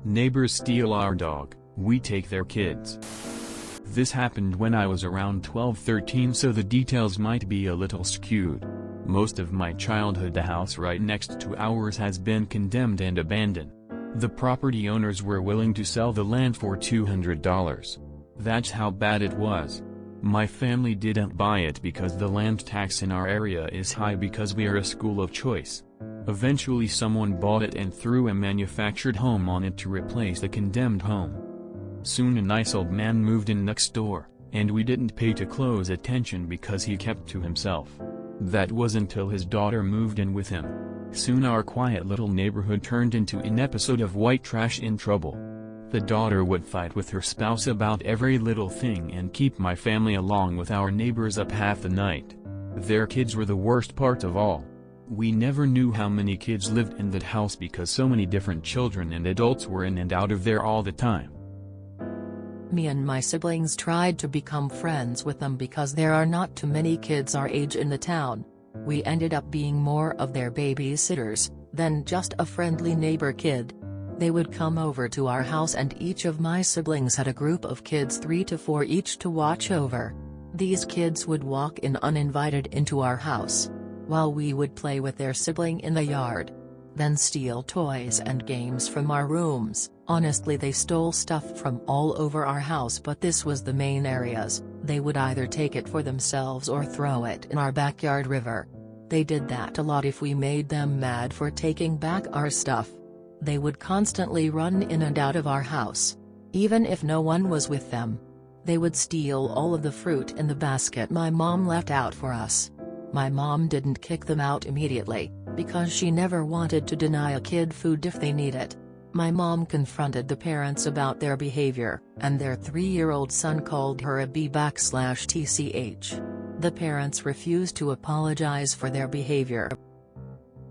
Neighbors steal our dog, we take their kids. This happened when I was around 12-13, so the details might be a little skewed. Most of my childhood, the house right next to ours has been condemned and abandoned. The property owners were willing to sell the land for $200. That's how bad it was. My family didn't buy it because the land tax in our area is high because we are a school of choice. Eventually someone bought it and threw a manufactured home on it to replace the condemned home. Soon a nice old man moved in next door, and we didn't pay too close attention because he kept to himself. That was until his daughter moved in with him. Soon our quiet little neighborhood turned into an episode of white trash in trouble. The daughter would fight with her spouse about every little thing and keep my family along with our neighbors up half the night. Their kids were the worst part of all. We never knew how many kids lived in that house because so many different children and adults were in and out of there all the time. Me and my siblings tried to become friends with them because there are not too many kids our age in the town. We ended up being more of their babysitters than just a friendly neighbor kid. They would come over to our house and each of my siblings had a group of kids 3 to 4 each to watch over. These kids would walk in uninvited into our house, while we would play with their sibling in the yard. Then steal toys and games from our rooms. Honestly, they stole stuff from all over our house, but this was the main areas. They would either take it for themselves or throw it in our backyard river. They did that a lot if we made them mad for taking back our stuff. They would constantly run in and out of our house, even if no one was with them. They would steal all of the fruit in the basket my mom left out for us. My mom didn't kick them out immediately, because she never wanted to deny a kid food if they need it. My mom confronted the parents about their behavior, and their 3-year-old son called her a B/TCH. The parents refused to apologize for their behavior,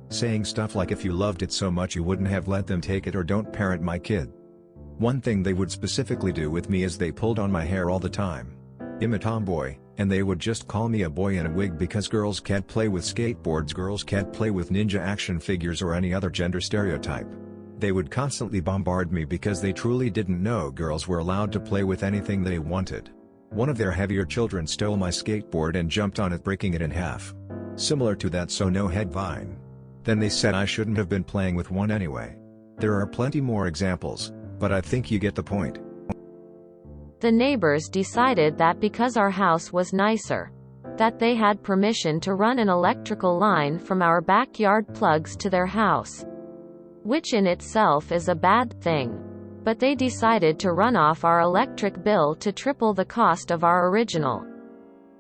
saying stuff like if you loved it so much you wouldn't have let them take it or don't parent my kid. One thing they would specifically do with me is they pulled on my hair all the time. I'm a tomboy, and they would just call me a boy in a wig because girls can't play with skateboards, girls can't play with ninja action figures or any other gender stereotype. They would constantly bombard me because they truly didn't know girls were allowed to play with anything they wanted. One of their heavier children stole my skateboard and jumped on it, breaking it in half. Similar to that So No Head vine. Then they said I shouldn't have been playing with one anyway. There are plenty more examples, but I think you get the point. The neighbors decided that because our house was nicer, that they had permission to run an electrical line from our backyard plugs to their house. Which in itself is a bad thing. But they decided to run off our electric bill to triple the cost of our original.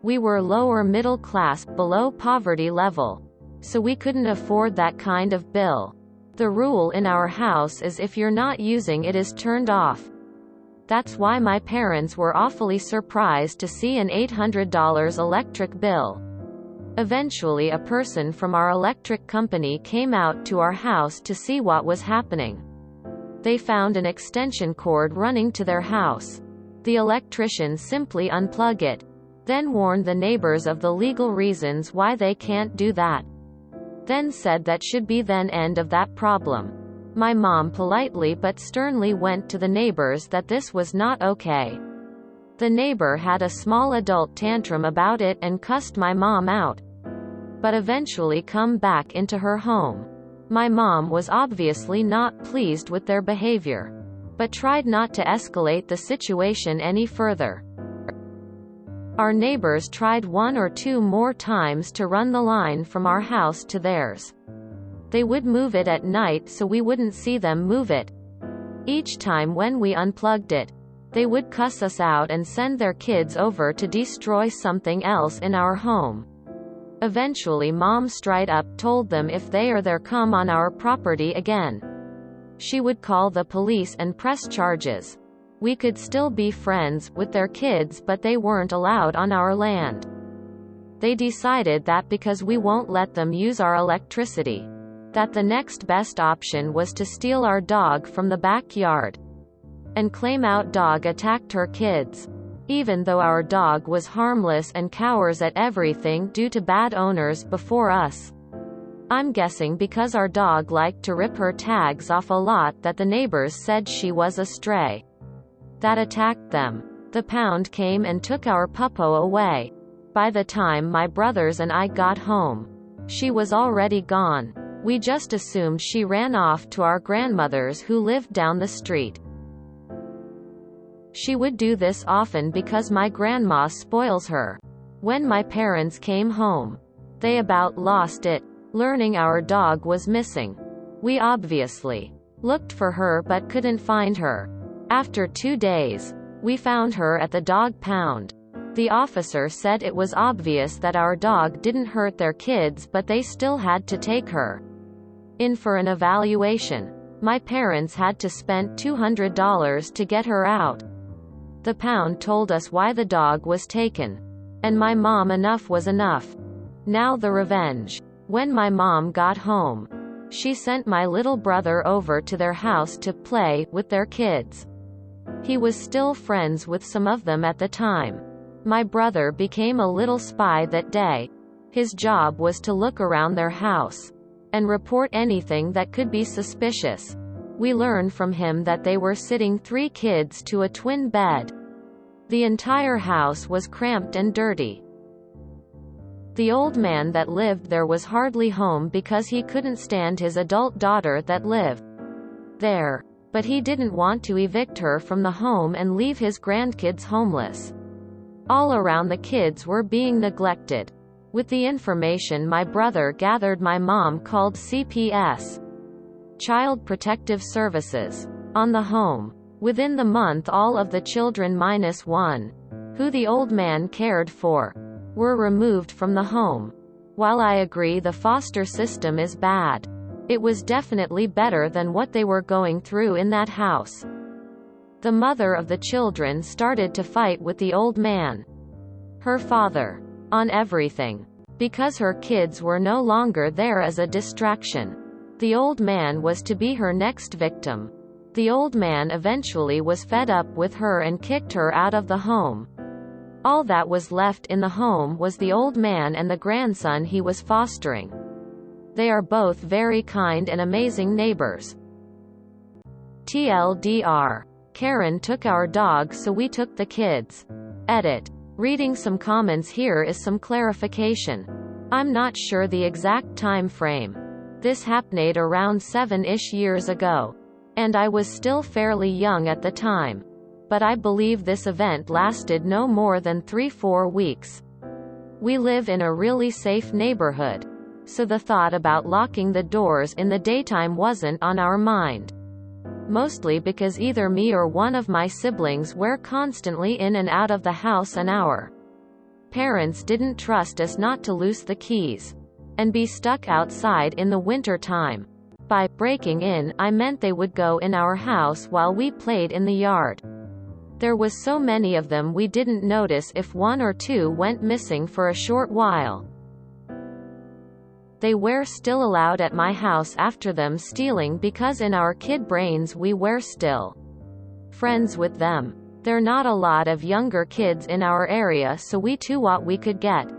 We were lower middle class, below poverty level. So we couldn't afford that kind of bill. The rule in our house is if you're not using it is turned off. That's why my parents were awfully surprised to see an $800 electric bill. Eventually a person from our electric company came out to our house to see what was happening. They found an extension cord running to their house. The electrician simply unplugged it, then warned the neighbors of the legal reasons why they can't do that. Then said that should be the end of that problem. My mom politely but sternly went to the neighbors that this was not okay. The neighbor had a small adult tantrum about it and cussed my mom out, but eventually come back into her home. My mom was obviously not pleased with their behavior, but tried not to escalate the situation any further. Our neighbors tried 1 or 2 more times to run the line from our house to theirs. They would move it at night so we wouldn't see them move it. Each time when we unplugged it, they would cuss us out and send their kids over to destroy something else in our home. Eventually mom straight up told them if they or their come on our property again, she would call the police and press charges. We could still be friends with their kids, but they weren't allowed on our land. They decided that because we won't let them use our electricity, that the next best option was to steal our dog from the backyard and claim our dog attacked her kids. Even though our dog was harmless and cowers at everything due to bad owners before us. I'm guessing because our dog liked to rip her tags off a lot that the neighbors said she was a stray that attacked them. The pound came and took our puppo away. By the time my brothers and I got home, she was already gone. We just assumed she ran off to our grandmother's who lived down the street. She would do this often because my grandma spoils her. When my parents came home, they about lost it, learning our dog was missing. We obviously looked for her but couldn't find her. After 2 days, we found her at the dog pound. The officer said it was obvious that our dog didn't hurt their kids, but they still had to take her in for an evaluation. My parents had to spend $200 to get her out. The pound told us why the dog was taken. And my mom, enough was enough. Now the revenge. When my mom got home, she sent my little brother over to their house to play with their kids. He was still friends with some of them at the time. My brother became a little spy that day. His job was to look around their house and report anything that could be suspicious. We learned from him that they were sitting 3 kids to a twin bed. The entire house was cramped and dirty. The old man that lived there was hardly home because he couldn't stand his adult daughter that lived there. But he didn't want to evict her from the home and leave his grandkids homeless. All around the kids were being neglected. With the information my brother gathered, my mom called CPS, Child Protective Services, on the home. Within the month all of the children minus one, who the old man cared for, were removed from the home. While I agree the foster system is bad, it was definitely better than what they were going through in that house. The mother of the children started to fight with the old man, her father, on everything, because her kids were no longer there as a distraction. The old man was to be her next victim. The old man eventually was fed up with her and kicked her out of the home. All that was left in the home was the old man and the grandson he was fostering. They are both very kind and amazing neighbors. TLDR. Karen took our dog, so we took the kids. Edit. Reading some comments here is some clarification. I'm not sure the exact time frame. This happened around 7-ish years ago. And I was still fairly young at the time. But I believe this event lasted no more than 3-4 weeks. We live in a really safe neighborhood, so the thought about locking the doors in the daytime wasn't on our mind. Mostly because either me or one of my siblings were constantly in and out of the house, and our parents didn't trust us not to lose the keys and be stuck outside in the winter time. By breaking in, I meant they would go in our house while we played in the yard. There was so many of them we didn't notice if 1 or 2 went missing for a short while. They were still allowed at my house after them stealing because in our kid brains we were still friends with them. There not a lot of younger kids in our area, so we too what we could get.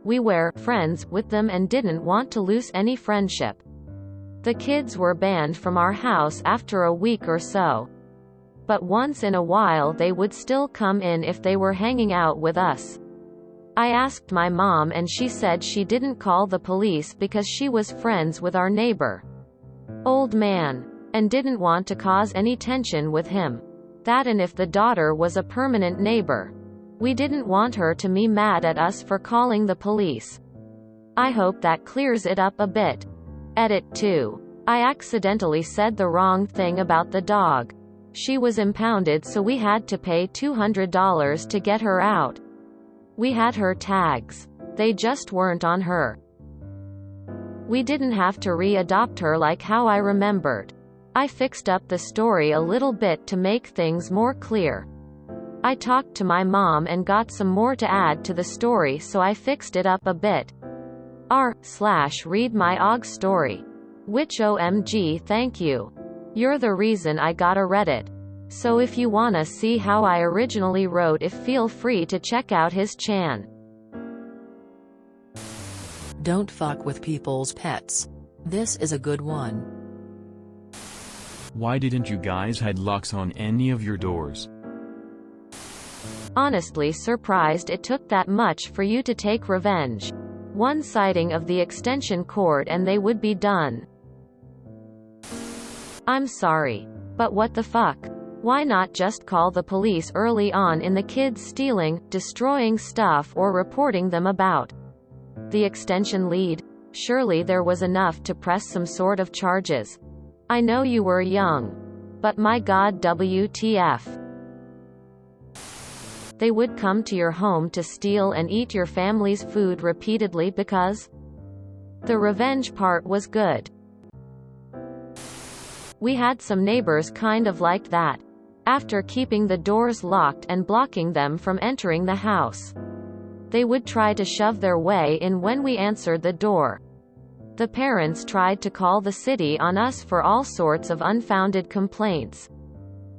We were friends with them and didn't want to lose any friendship. The kids were banned from our house after a week or so. But once in a while they would still come in if they were hanging out with us. I asked my mom and she said she didn't call the police because she was friends with our neighbor, old man, and didn't want to cause any tension with him. That, and if the daughter was a permanent neighbor, we didn't want her to be mad at us for calling the police. I hope that clears it up a bit. Edit 2. I accidentally said the wrong thing about the dog. She was impounded, so we had to pay $200 to get her out. We had her tags. They just weren't on her. We didn't have to re-adopt her like how I remembered. I fixed up the story a little bit to make things more clear. I talked to my mom and got some more to add to the story, so I fixed it up a bit. R/read my OG story. Which OMG, thank you. You're the reason I got a Reddit. So if you wanna see how I originally wrote, feel free to check out his chan. Don't fuck with people's pets. This is a good one. Why didn't you guys had locks on any of your doors? Honestly surprised it took that much for you to take revenge. One sighting of the extension cord and they would be done. I'm sorry. But what the fuck? Why not just call the police early on in the kids stealing, destroying stuff or reporting them about the extension lead? Surely there was enough to press some sort of charges. I know you were young. But my god, WTF. They would come to your home to steal and eat your family's food repeatedly because the revenge part was good. We had some neighbors kind of like that. After keeping the doors locked and blocking them from entering the house, they would try to shove their way in when we answered the door. The parents tried to call the city on us for all sorts of unfounded complaints.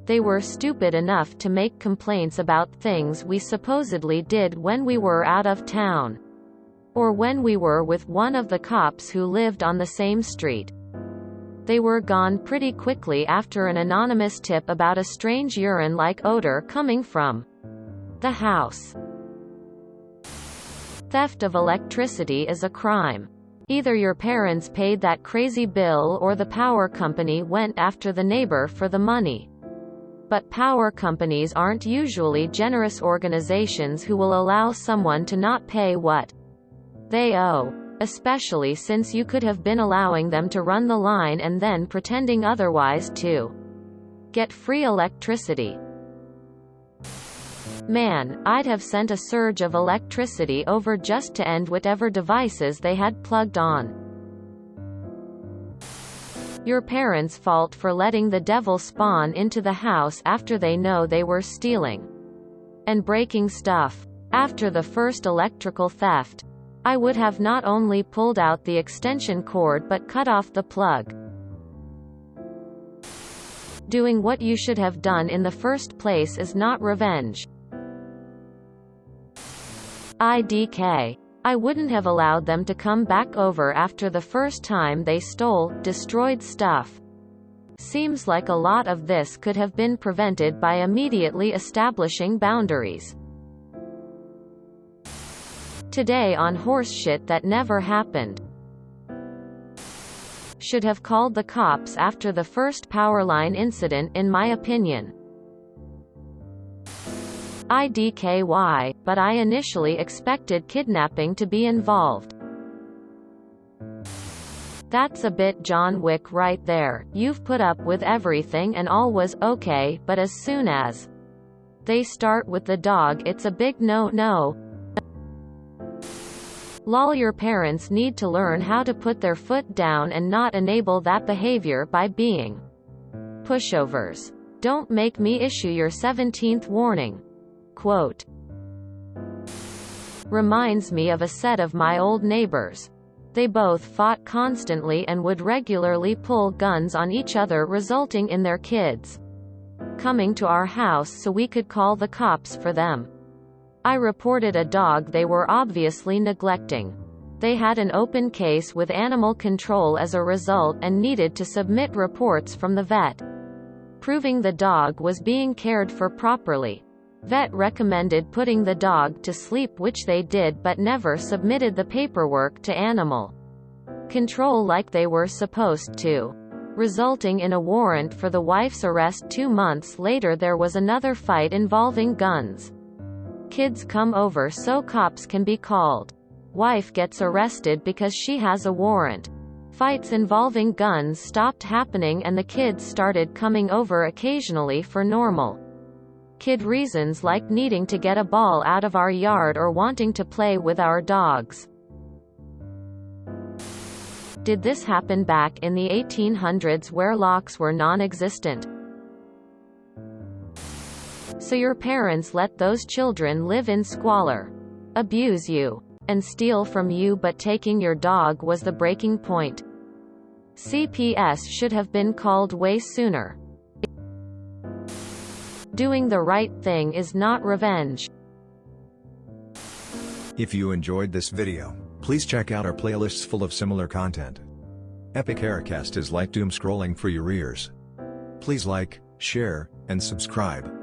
They were stupid enough to make complaints about things we supposedly did when we were out of town, or when we were with one of the cops who lived on the same street. They were gone pretty quickly after an anonymous tip about a strange urine-like odor coming from the house. Theft of electricity is a crime. Either your parents paid that crazy bill or the power company went after the neighbor for the money. But power companies aren't usually generous organizations who will allow someone to not pay what they owe. Especially since you could have been allowing them to run the line and then pretending otherwise to get free electricity. Man, I'd have sent a surge of electricity over just to end whatever devices they had plugged on. Your parents' fault for letting the devil spawn into the house after they know they were stealing and breaking stuff. After the first electrical theft, I would have not only pulled out the extension cord but cut off the plug. Doing what you should have done in the first place is not revenge. IDK. I wouldn't have allowed them to come back over after the first time they stole, destroyed stuff. Seems like a lot of this could have been prevented by immediately establishing boundaries. Today on horseshit that never happened. Should have called the cops after the first powerline incident in my opinion. IDKY, but I initially expected kidnapping to be involved. That's a bit John Wick right there. You've put up with everything and all was okay, but as soon as they start with the dog it's a big no-no. Lol, your parents need to learn how to put their foot down and not enable that behavior by being pushovers. Don't make me issue your 17th warning. Quote. Reminds me of a set of my old neighbors. They both fought constantly and would regularly pull guns on each other, resulting in their kids coming to our house so we could call the cops for them. I reported a dog they were obviously neglecting. They had an open case with animal control as a result and needed to submit reports from the vet, proving the dog was being cared for properly. Vet recommended putting the dog to sleep, which they did, but never submitted the paperwork to animal control like they were supposed to, resulting in a warrant for the wife's arrest. 2 months later there was another fight involving guns. Kids come over so cops can be called. Wife gets arrested because she has a warrant. Fights involving guns stopped happening and the kids started coming over occasionally for normal kid reasons like needing to get a ball out of our yard or wanting to play with our dogs. Did this happen back in the 1800s where locks were non-existent? So your parents let those children live in squalor, abuse you, and steal from you, but taking your dog was the breaking point. CPS should have been called way sooner. Doing the right thing is not revenge. If you enjoyed this video, Please check out our playlists full of similar content. Epic Haircast is like doom scrolling for your ears. Please like, share, and subscribe.